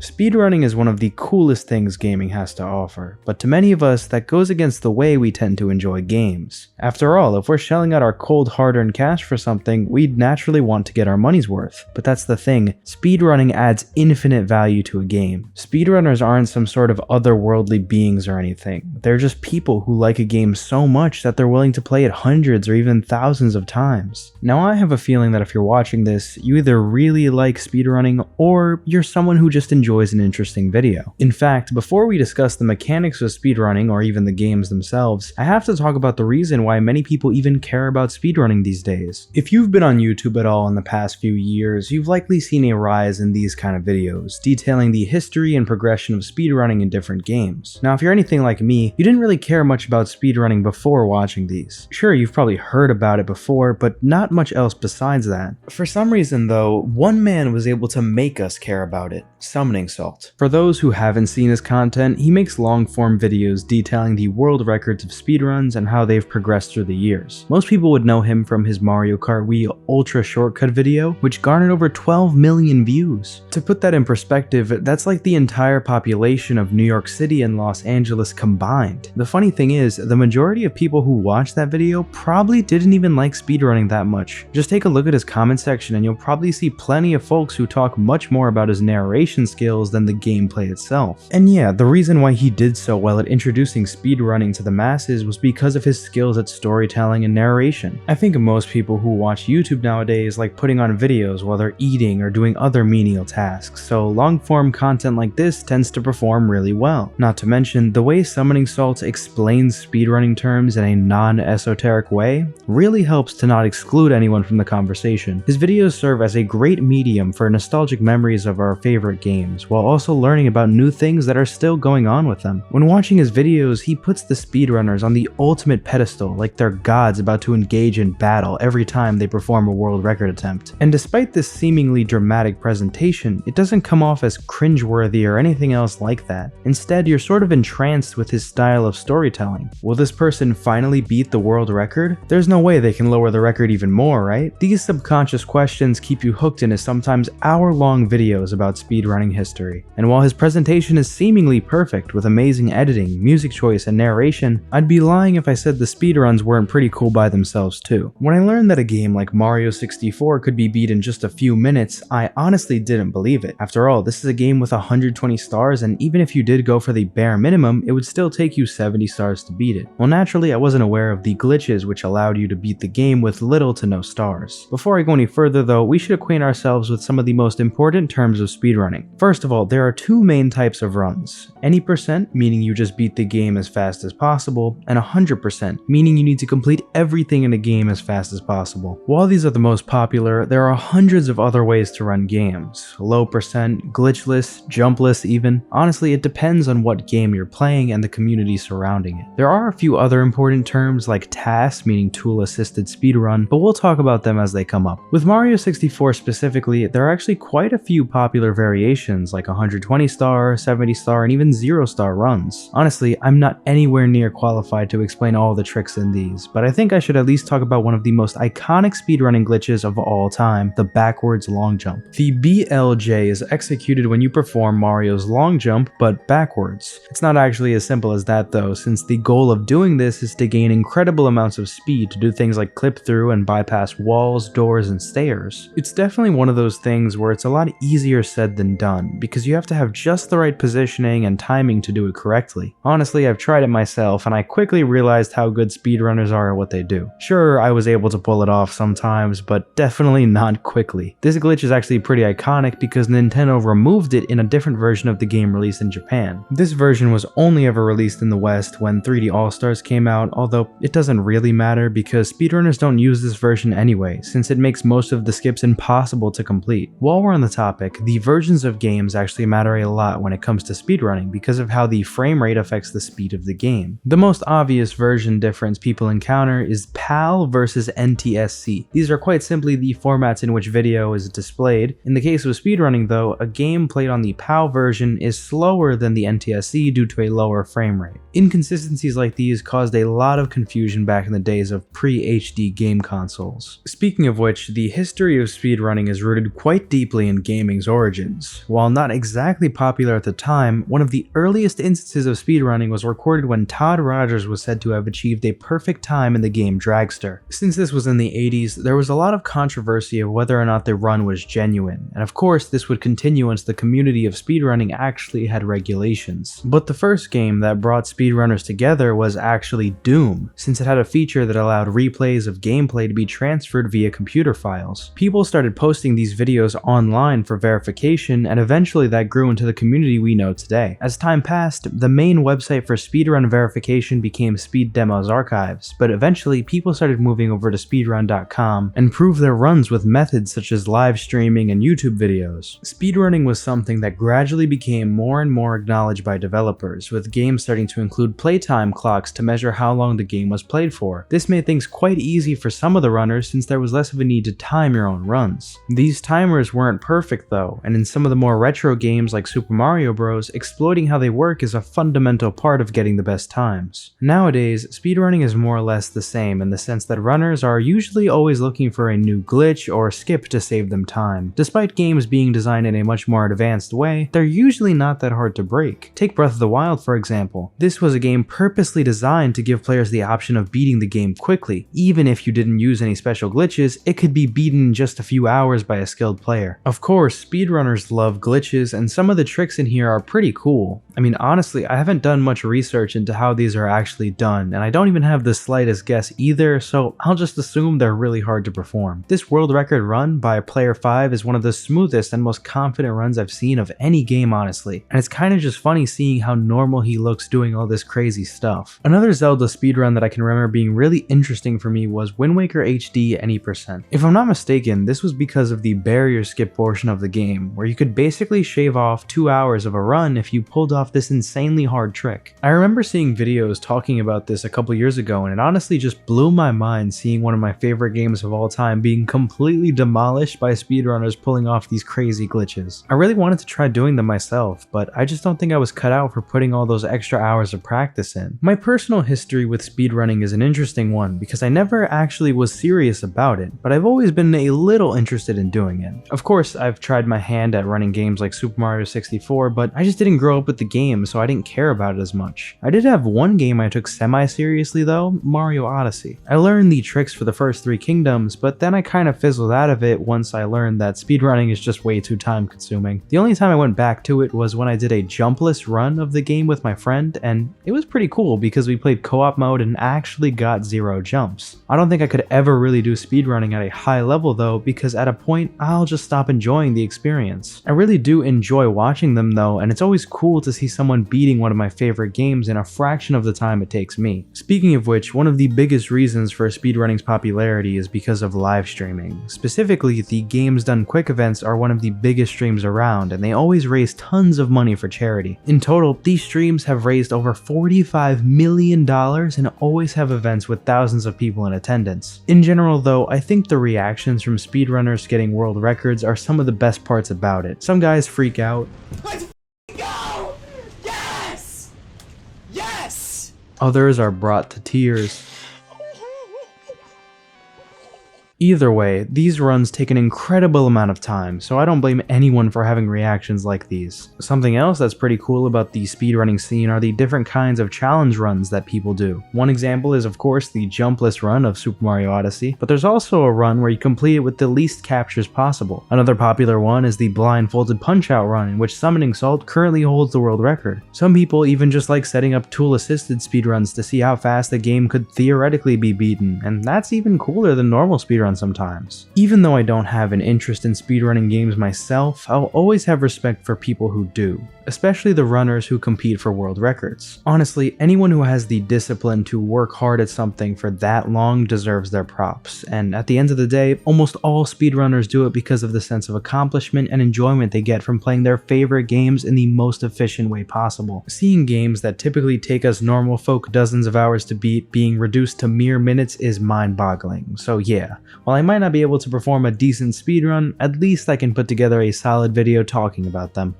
Speedrunning is one of the coolest things gaming has to offer, but to many of us that goes against the way we tend to enjoy games. After all, if we're shelling out our cold hard-earned cash for something, we'd naturally want to get our money's worth. But that's the thing, speedrunning adds infinite value to a game. Speedrunners aren't some sort of otherworldly beings or anything, they're just people who like a game so much that they're willing to play it hundreds or even thousands of times. Now I have a feeling that if you're watching this, you either really like speedrunning or you're someone who just enjoys an interesting video. In fact, before we discuss the mechanics of speedrunning or even the games themselves, I have to talk about the reason why many people even care about speedrunning these days. If you've been on YouTube at all in the past few years, you've likely seen a rise in these kind of videos, detailing the history and progression of speedrunning in different games. Now, if you're anything like me, you didn't really care much about speedrunning before watching these. Sure, you've probably heard about it before, but not much else besides that. For some reason though, one man was able to make us care about it: Summoning Salt. For those who haven't seen his content, he makes long-form videos detailing the world records of speedruns and how they've progressed through the years. Most people would know him from his Mario Kart Wii Ultra Shortcut video, which garnered over 12 million views. To put that in perspective, that's like the entire population of New York City and Los Angeles combined. The funny thing is, the majority of people who watched that video probably didn't even like speedrunning that much. Just take a look at his comment section and you'll probably see plenty of folks who talk much more about his narration skills than the gameplay itself. And yeah, the reason why he did so well at introducing speedrunning to the masses was because of his skills at storytelling and narration. I think most people who watch YouTube nowadays like putting on videos while they're eating or doing other menial tasks, so long-form content like this tends to perform really well. Not to mention, the way Summoning Salt explains speedrunning terms in a non-esoteric way really helps to not exclude anyone from the conversation. His videos serve as a great medium for nostalgic memories of our favorite games, while also learning about new things that are still going on with them. When watching his videos, he puts the speedrunners on the ultimate pedestal, like they're gods about to engage in battle every time they perform a world record attempt. And despite this seemingly dramatic presentation, it doesn't come off as cringeworthy or anything else like that. Instead, you're sort of entranced with his style of storytelling. Will this person finally beat the world record? There's no way they can lower the record even more, right? These subconscious questions keep you hooked in his sometimes hour-long videos about speedrunning history. And while his presentation is seemingly perfect with amazing editing, music choice, and narration, I'd be lying if I said the speedruns weren't pretty cool by themselves too. When I learned that a game like Mario 64 could be beat in just a few minutes, I honestly didn't believe it. After all, this is a game with 120 stars, and even if you did go for the bare minimum, it would still take you 70 stars to beat it. Well, naturally, I wasn't aware of the glitches which allowed you to beat the game with little to no stars. Before I go any further though, we should acquaint ourselves with some of the most important terms of speedrunning. First of all, there are two main types of runs: any percent, meaning you just beat the game as fast as possible, and 100%, meaning you need to complete everything in a game as fast as possible. While these are the most popular, there are hundreds of other ways to run games: low percent, glitchless, jumpless even. Honestly, it depends on what game you're playing and the community surrounding it. There are a few other important terms like TAS, meaning tool assisted speedrun, but we'll talk about them as they come up. With Mario 64 specifically, there are actually quite a few popular variations like 120 star, 70 star, and even 0 star runs. Honestly, I'm not anywhere near qualified to explain all the tricks in these, but I think I should at least talk about one of the most iconic speedrunning glitches of all time: the backwards long jump. The BLJ is executed when you perform Mario's long jump, but backwards. It's not actually as simple as that though, since the goal of doing this is to gain incredible amounts of speed to do things like clip through and bypass walls, doors, and stairs. It's definitely one of those things where it's a lot easier said than done, because you have to have just the right positioning and timing to do it correctly. Honestly, I've tried it myself, and I quickly realized how good speedrunners are at what they do. Sure, I was able to pull it off sometimes, but definitely not quickly. This glitch is actually pretty iconic because Nintendo removed it in a different version of the game released in Japan. This version was only ever released in the West when 3D All-Stars came out, although it doesn't really matter because speedrunners don't use this version anyway, since it makes most of the skips impossible to complete. While we're on the topic, the versions of games actually matter a lot when it comes to speedrunning because of how the frame rate affects the speed of the game. The most obvious version difference people encounter is PAL versus NTSC. These are quite simply the formats in which video is displayed. In the case of speedrunning though, a game played on the PAL version is slower than the NTSC due to a lower frame rate. Inconsistencies like these caused a lot of confusion back in the days of pre-HD game consoles. Speaking of which, the history of speedrunning is rooted quite deeply in gaming's origins. While not exactly popular at the time, one of the earliest instances of speedrunning was recorded when Todd Rogers was said to have achieved a perfect time in the game Dragster. Since this was in the 80s, there was a lot of controversy of whether or not the run was genuine, and of course this would continue once the community of speedrunning actually had regulations. But the first game that brought speedrunners together was actually Doom, since it had a feature that allowed replays of gameplay to be transferred via computer files. People started posting these videos online for verification, and eventually that grew into the community we know today. As time passed, the main website for speedrun verification became Speed Demos Archives, but eventually people started moving over to speedrun.com and proved their runs with methods such as live streaming and YouTube videos. Speedrunning was something that gradually became more and more acknowledged by developers, with games starting to include playtime clocks to measure how long the game was played for. This made things quite easy for some of the runners since there was less of a need to time your own runs. These timers weren't perfect though, and in some of the more retro games like Super Mario Bros, exploiting how they work is a fundamental part of getting the best times. Nowadays, speedrunning is more or less the same in the sense that runners are usually always looking for a new glitch or skip to save them time. Despite games being designed in a much more advanced way, they're usually not that hard to break. Take Breath of the Wild for example. This was a game purposely designed to give players the option of beating the game quickly. Even if you didn't use any special glitches, it could be beaten in just a few hours by a skilled player. Of course, speedrunners love glitches, and some of the tricks in here are pretty cool. I mean, honestly, I haven't done much research into how these are actually done, and I don't even have the slightest guess either, so I'll just assume they're really hard to perform. This world record run by Player 5 is one of the smoothest and most confident runs I've seen of any game, honestly, and it's kind of just funny seeing how normal he looks doing all this crazy stuff. Another Zelda speedrun that I can remember being really interesting for me was Wind Waker HD any %. If I'm not mistaken, this was because of the barrier skip portion of the game, where you could basically shave off 2 hours of a run if you pulled off this insanely hard trick. I remember seeing videos talking about this a couple years ago, and it honestly just blew my mind seeing one of my favorite games of all time being completely demolished by speedrunners pulling off these crazy glitches. I really wanted to try doing them myself, but I just don't think I was cut out for putting all those extra hours of practice in. My personal history with speedrunning is an interesting one because I never actually was serious about it, but I've always been a little interested in doing it. Of course, I've tried my hand at running games like Super Mario 64, but I just didn't grow up with the game, so I didn't care about it as much. I did have one game I took semi-seriously though, Mario Odyssey. I learned the tricks for the first 3 kingdoms, but then I kind of fizzled out of it once I learned that speedrunning is just way too time consuming. The only time I went back to it was when I did a jumpless run of the game with my friend, and it was pretty cool because we played co-op mode and actually got 0 jumps. I don't think I could ever really do speedrunning at a high level though, because at a point I'll just stop enjoying the experience. I really do enjoy watching them though, and it's always cool to see someone beating one of my favorite games in a fraction of the time it takes me. Speaking of which, one of the biggest reasons for speedrunning's popularity is because of live streaming. Specifically, the Games Done Quick events are one of the biggest streams around, and they always raise tons of money for charity. In total, these streams have raised over $45 million and always have events with thousands of people in attendance. In general though, I think the reactions from speedrunners getting world records are some of the best parts about it. Some guys freak out. Let's go! Yes! Yes! Others are brought to tears. Either way, these runs take an incredible amount of time, so I don't blame anyone for having reactions like these. Something else that's pretty cool about the speedrunning scene are the different kinds of challenge runs that people do. One example is of course the jumpless run of Super Mario Odyssey, but there's also a run where you complete it with the least captures possible. Another popular one is the blindfolded punch-out run, in which Summoning Salt currently holds the world record. Some people even just like setting up tool-assisted speedruns to see how fast the game could theoretically be beaten, and that's even cooler than normal speedruns sometimes. Even though I don't have an interest in speedrunning games myself, I'll always have respect for people who do, especially the runners who compete for world records. Honestly, anyone who has the discipline to work hard at something for that long deserves their props, and at the end of the day, almost all speedrunners do it because of the sense of accomplishment and enjoyment they get from playing their favorite games in the most efficient way possible. Seeing games that typically take us normal folk dozens of hours to beat being reduced to mere minutes is mind-boggling, so yeah, while I might not be able to perform a decent speedrun, at least I can put together a solid video talking about them.